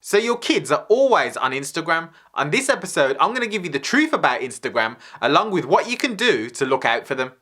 So your kids are always on Instagram. On this episode, I'm going to give you the truth about Instagram along with what you can do to look out for them.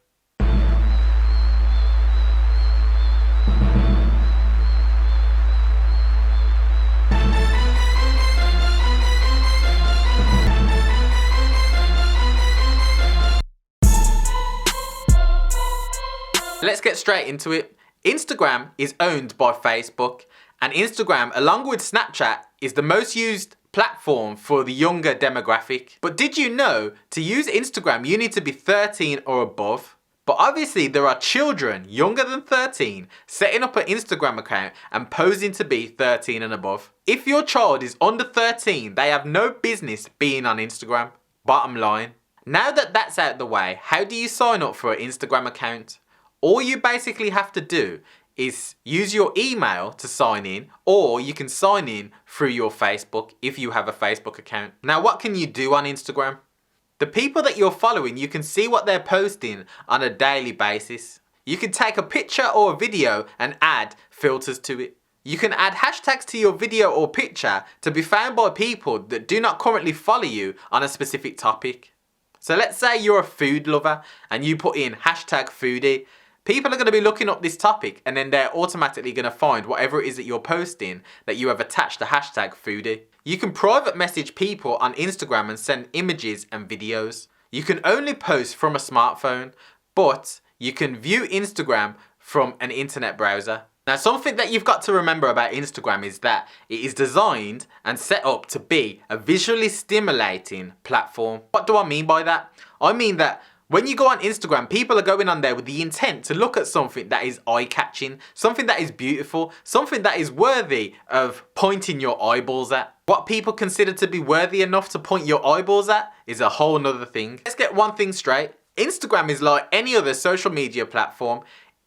Let's get straight into it. Instagram is owned by Facebook, and Instagram, along with Snapchat, is the most used platform for the younger demographic. But did you know to use Instagram you need to be 13 or above? But obviously there are children younger than 13 setting up an Instagram account and posing to be 13 and above. If your child is under 13, they have no business being on Instagram. Bottom line. Now that that's out the way, how do you sign up for an Instagram account? All you basically have to do is use your email to sign in, or you can sign in through your Facebook if you have a Facebook account. Now, what can you do on Instagram? The people that you're following, you can see what they're posting on a daily basis. You can take a picture or a video and add filters to it. You can add hashtags to your video or picture to be found by people that do not currently follow you on a specific topic. So let's say you're a food lover and you put in hashtag foodie. People are going to be looking up this topic and then they're automatically going to find whatever it is that you're posting that you have attached the hashtag foodie. You can private message people on Instagram and send images and videos. You can only post from a smartphone, but you can view Instagram from an internet browser. Now, something that you've got to remember about Instagram is that it is designed and set up to be a visually stimulating platform. What do I mean by that? I mean that when you go on Instagram, people are going on there with the intent to look at something that is eye-catching, something that is beautiful, something that is worthy of pointing your eyeballs at. What people consider to be worthy enough to point your eyeballs at is a whole nother thing. Let's get one thing straight. Instagram is like any other social media platform.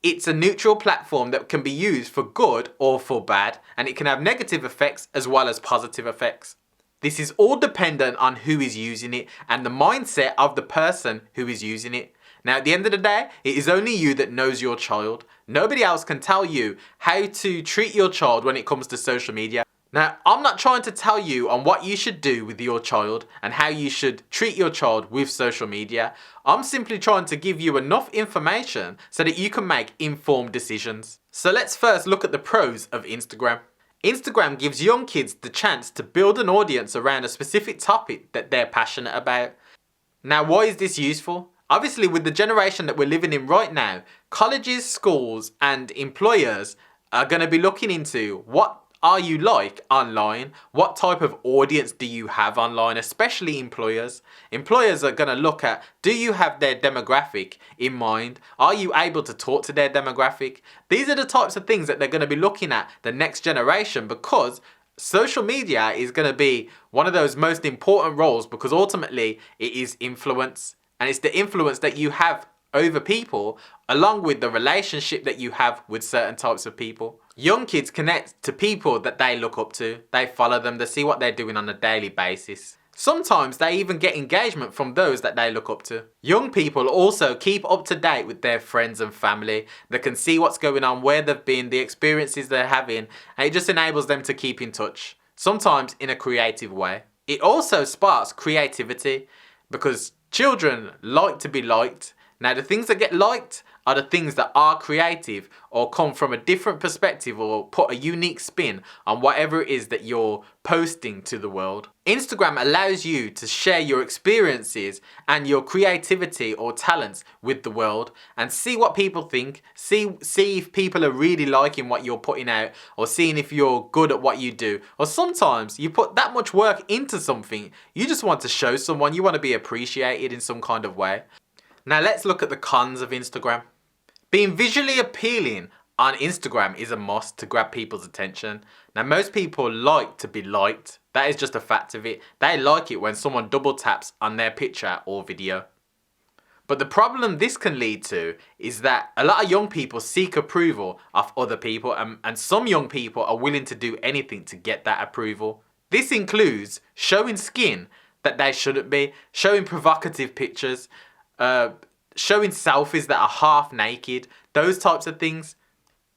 It's a neutral platform that can be used for good or for bad, and it can have negative effects as well as positive effects. This is all dependent on who is using it and the mindset of the person who is using it. Now, at the end of the day, it is only you that knows your child. Nobody else can tell you how to treat your child when it comes to social media. Now, I'm not trying to tell you on what you should do with your child and how you should treat your child with social media. I'm simply trying to give you enough information so that you can make informed decisions. So let's first look at the pros of Instagram. Instagram gives young kids the chance to build an audience around a specific topic that they're passionate about. Now, why is this useful? Obviously, with the generation that we're living in right now, colleges, schools, and employers are going to be looking into what are you like online? What type of audience do you have online, especially employers? Employers are going to look at, do you have their demographic in mind? Are you able to talk to their demographic? These are the types of things that they're going to be looking at the next generation, because social media is going to be one of those most important roles, because ultimately it is influence, and it's the influence that you have over people along with the relationship that you have with certain types of people. Young kids connect to people that they look up to. They follow them, they see what they're doing on a daily basis. Sometimes they even get engagement from those that they look up to. Young people also keep up to date with their friends and family. They can see what's going on, where they've been, the experiences they're having, and it just enables them to keep in touch, sometimes in a creative way. It also sparks creativity because children like to be liked. Now, the things that get liked are the things that are creative or come from a different perspective or put a unique spin on whatever it is that you're posting to the world. Instagram allows you to share your experiences and your creativity or talents with the world and see what people think, see if people are really liking what you're putting out, or seeing if you're good at what you do. Or sometimes you put that much work into something, you just want to show someone, you want to be appreciated in some kind of way. Now let's look at the cons of Instagram. Being visually appealing on Instagram is a must to grab people's attention. Now, most people like to be liked. That is just a fact of it. They like it when someone double taps on their picture or video. But the problem this can lead to is that a lot of young people seek approval of other people, and some young people are willing to do anything to get that approval. This includes showing skin that they shouldn't be, showing provocative pictures, showing selfies that are half naked, those types of things.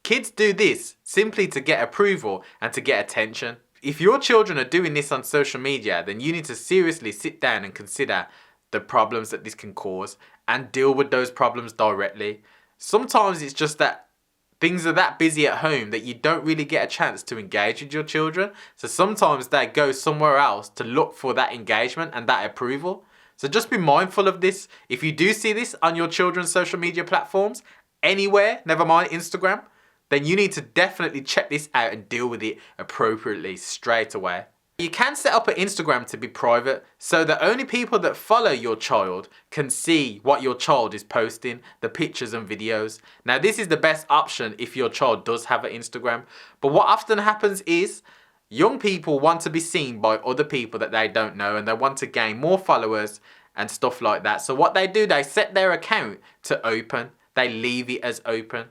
Kids do this simply to get approval and to get attention. If your children are doing this on social media, then you need to seriously sit down and consider the problems that this can cause and deal with those problems directly. Sometimes it's just that things are that busy at home that you don't really get a chance to engage with your children. So sometimes they go somewhere else to look for that engagement and that approval. So just be mindful of this. If you do see this on your children's social media platforms, anywhere, never mind Instagram, then you need to definitely check this out and deal with it appropriately straight away. You can set up an Instagram to be private, so that only people that follow your child can see what your child is posting, the pictures and videos. Now this is the best option if your child does have an Instagram. But what often happens is young people want to be seen by other people that they don't know, and they want to gain more followers and stuff like that. So what they do, they set their account to open. They leave it as open.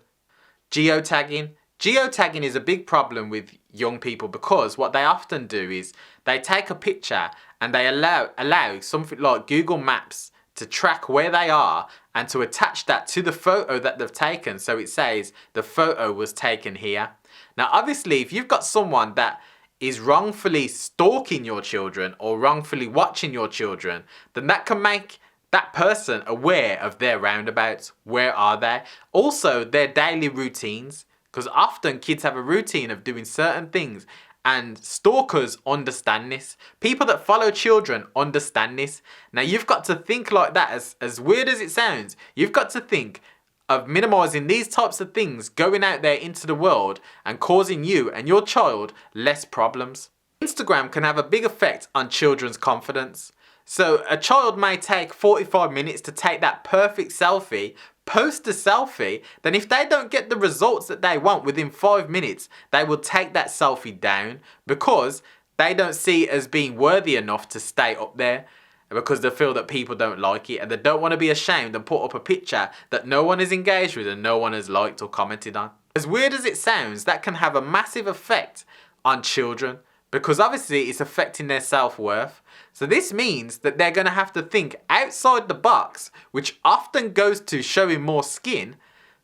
Geo tagging. Geo tagging is a big problem with young people because what they often do is they take a picture and they allow something like Google Maps to track where they are and to attach that to the photo that they've taken. So it says the photo was taken here. Now obviously if you've got someone that is wrongfully stalking your children or wrongfully watching your children, then that can make that person aware of their roundabouts. Where are they? Also their daily routines. Because often kids have a routine of doing certain things, and stalkers understand this. People that follow children understand this. Now you've got to think like that, as weird as it sounds. You've got to think of minimizing these types of things going out there into the world and causing you and your child less problems. Instagram can have a big effect on children's confidence. So a child may take 45 minutes to take that perfect selfie, post a selfie, then if they don't get the results that they want within 5 minutes, they will take that selfie down because they don't see it as being worthy enough to stay up there, because they feel that people don't like it and they don't want to be ashamed and put up a picture that no one is engaged with and no one has liked or commented on. As weird as it sounds, that can have a massive effect on children because obviously it's affecting their self-worth. So this means that they're going to have to think outside the box, which often goes to showing more skin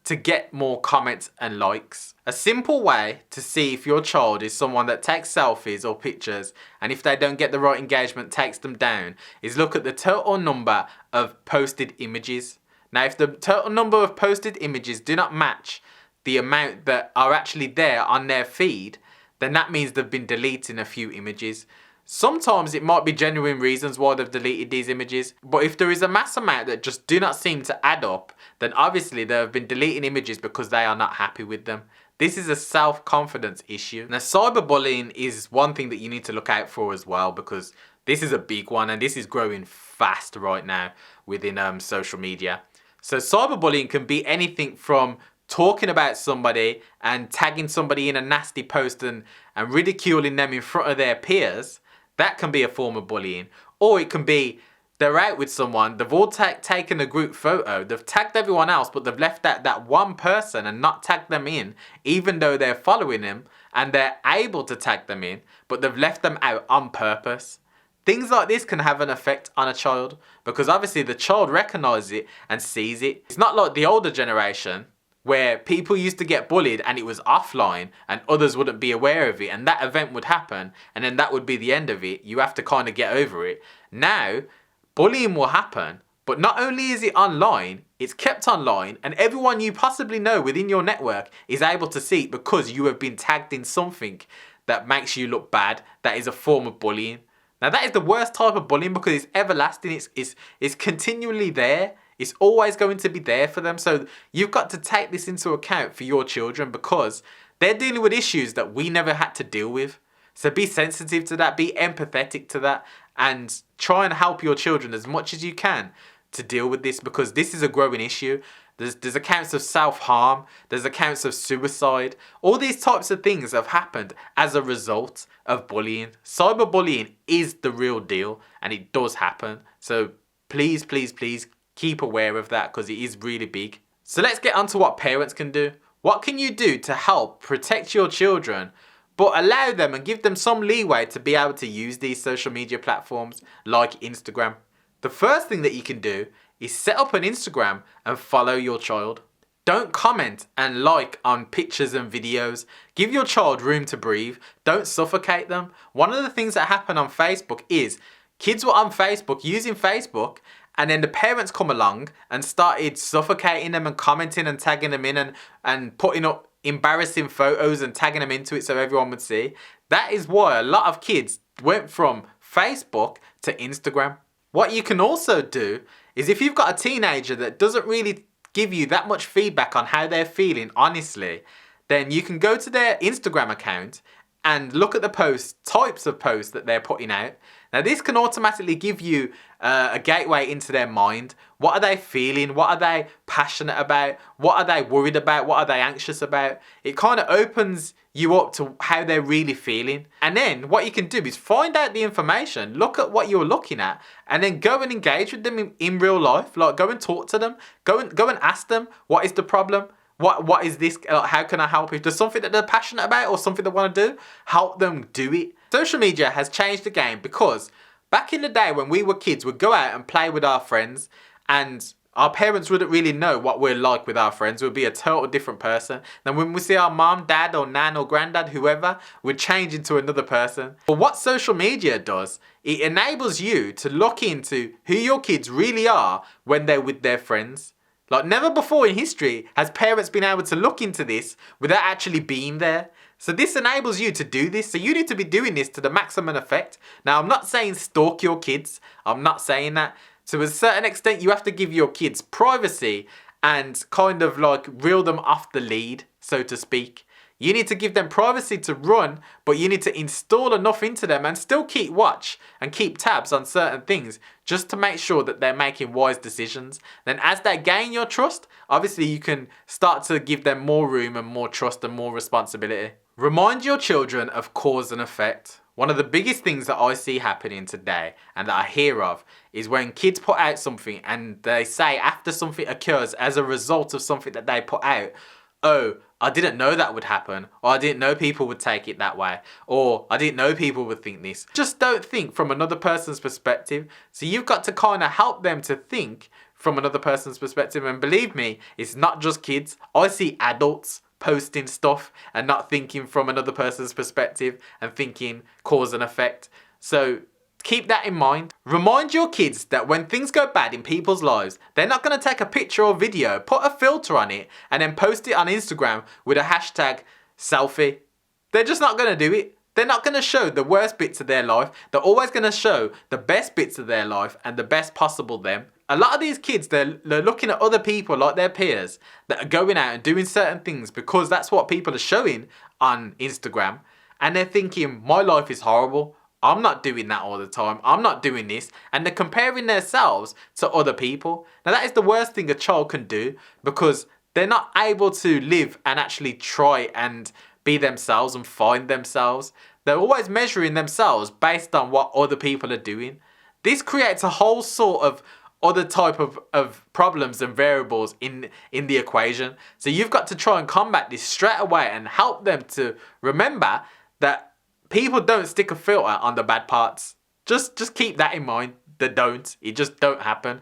to get more comments and likes. A simple way to see if your child is someone that takes selfies or pictures, and if they don't get the right engagement takes them down, is look at the total number of posted images. Now if the total number of posted images do not match the amount that are actually there on their feed, then that means they've been deleting a few images. Sometimes it might be genuine reasons why they've deleted these images, but if there is a mass amount that just do not seem to add up, then obviously they have been deleting images because they are not happy with them. This is a self-confidence issue. Now cyberbullying is one thing that you need to look out for as well, because this is a big one and this is growing fast right now within social media. So cyberbullying can be anything from talking about somebody and tagging somebody in a nasty post and ridiculing them in front of their peers. That can be a form of bullying. Or it can be they're out with someone, they've all taken a group photo, they've tagged everyone else, but they've left out that one person and not tagged them in, even though they're following him and they're able to tag them in, but they've left them out on purpose. Things like this can have an effect on a child because obviously the child recognises it and sees it. It's not like the older generation where people used to get bullied and it was offline and others wouldn't be aware of it and that event would happen and then that would be the end of it. You have to kind of get over it. Now, bullying will happen, but not only is it online, it's kept online and everyone you possibly know within your network is able to see it because you have been tagged in something that makes you look bad, that is a form of bullying. Now that is the worst type of bullying because it's everlasting, it's continually there. It's always going to be there for them. So you've got to take this into account for your children because they're dealing with issues that we never had to deal with. So be sensitive to that, be empathetic to that, and try and help your children as much as you can to deal with this because this is a growing issue. There's accounts of self-harm, there's accounts of suicide. All these types of things have happened as a result of bullying. Cyberbullying is the real deal and it does happen. So please, please, please, keep aware of that because it is really big. So let's get on to what parents can do. What can you do to help protect your children but allow them and give them some leeway to be able to use these social media platforms like Instagram? The first thing that you can do is set up an Instagram and follow your child. Don't comment and like on pictures and videos. Give your child room to breathe. Don't suffocate them. One of the things that happen on Facebook is kids were on Facebook using Facebook, and then the parents come along and started suffocating them and commenting and tagging them in and putting up embarrassing photos and tagging them into it so everyone would see. That is why a lot of kids went from Facebook to Instagram. What you can also do is, if you've got a teenager that doesn't really give you that much feedback on how they're feeling honestly, then you can go to their Instagram account and look at the types of posts that they're putting out. Now this can automatically give you a gateway into their mind. What are they feeling? What are they passionate about? What are they worried about? What are they anxious about? It kind of opens you up to how they're really feeling. And then what you can do is find out the information, look at what you're looking at, and then go and engage with them in real life. Like, go and talk to them. Go and ask them, what is the problem? What is this? How can I help? If there's something that they're passionate about or something they want to do, help them do it. Social media has changed the game, because back in the day when we were kids, we'd go out and play with our friends, and our parents wouldn't really know what we're like with our friends. We'd be a total different person. Then when we see our mom, dad, or nan, or granddad, whoever, we'd change into another person. But what social media does, it enables you to look into who your kids really are when they're with their friends. Like, never before in history has parents been able to look into this without actually being there. So this enables you to do this. So you need to be doing this to the maximum effect. Now, I'm not saying stalk your kids. I'm not saying that. To a certain extent, you have to give your kids privacy and kind of like reel them off the lead, so to speak. You need to give them privacy to run, but you need to install enough into them and still keep watch and keep tabs on certain things, just to make sure that they're making wise decisions. Then as they gain your trust, obviously you can start to give them more room and more trust and more responsibility. Remind your children of cause and effect. One of the biggest things that I see happening today and that I hear of is when kids put out something and they say after something occurs as a result of something that they put out, oh, I didn't know that would happen, or I didn't know people would take it that way, or I didn't know people would think this. Just don't think from another person's perspective. So you've got to kind of help them to think from another person's perspective. And believe me, it's not just kids. I see adults posting stuff and not thinking from another person's perspective and thinking cause and effect. So keep that in mind. Remind your kids that when things go bad in people's lives, they're not going to take a picture or video, put a filter on it, and then post it on Instagram with a hashtag selfie. They're just not going to do it. They're not going to show the worst bits of their life. They're always going to show the best bits of their life and the best possible them. A lot of these kids, they're looking at other people like their peers that are going out and doing certain things because that's what people are showing on Instagram. And they're thinking, my life is horrible. I'm not doing that all the time. I'm not doing this. And they're comparing themselves to other people. Now that is the worst thing a child can do, because they're not able to live and actually try and be themselves and find themselves. They're always measuring themselves based on what other people are doing. This creates a whole sort of other type of problems and variables in the equation. So you've got to try and combat this straight away and help them to remember that people don't stick a filter on the bad parts. Just keep that in mind. They don't. It just don't happen.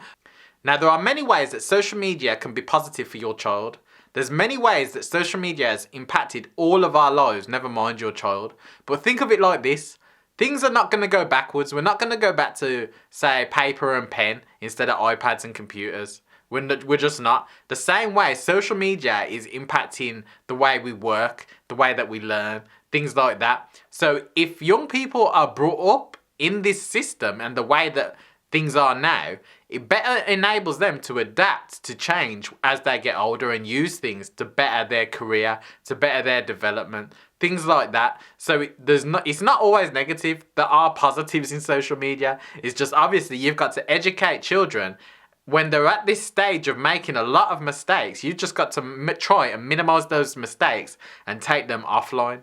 Now, there are many ways that social media can be positive for your child. There's many ways that social media has impacted all of our lives, never mind your child. But think of it like this. Things are not going to go backwards. We're not going to go back to, say, paper and pen instead of iPads and computers. We're just not. The same way social media is impacting the way we work, the way that we learn, things like that. So if young people are brought up in this system and the way that things are now, it better enables them to adapt to change as they get older and use things to better their career, to better their development, things like that. So it's not always negative. There are positives in social media. It's just obviously you've got to educate children when they're at this stage of making a lot of mistakes. You've just got to try and minimize those mistakes and take them offline.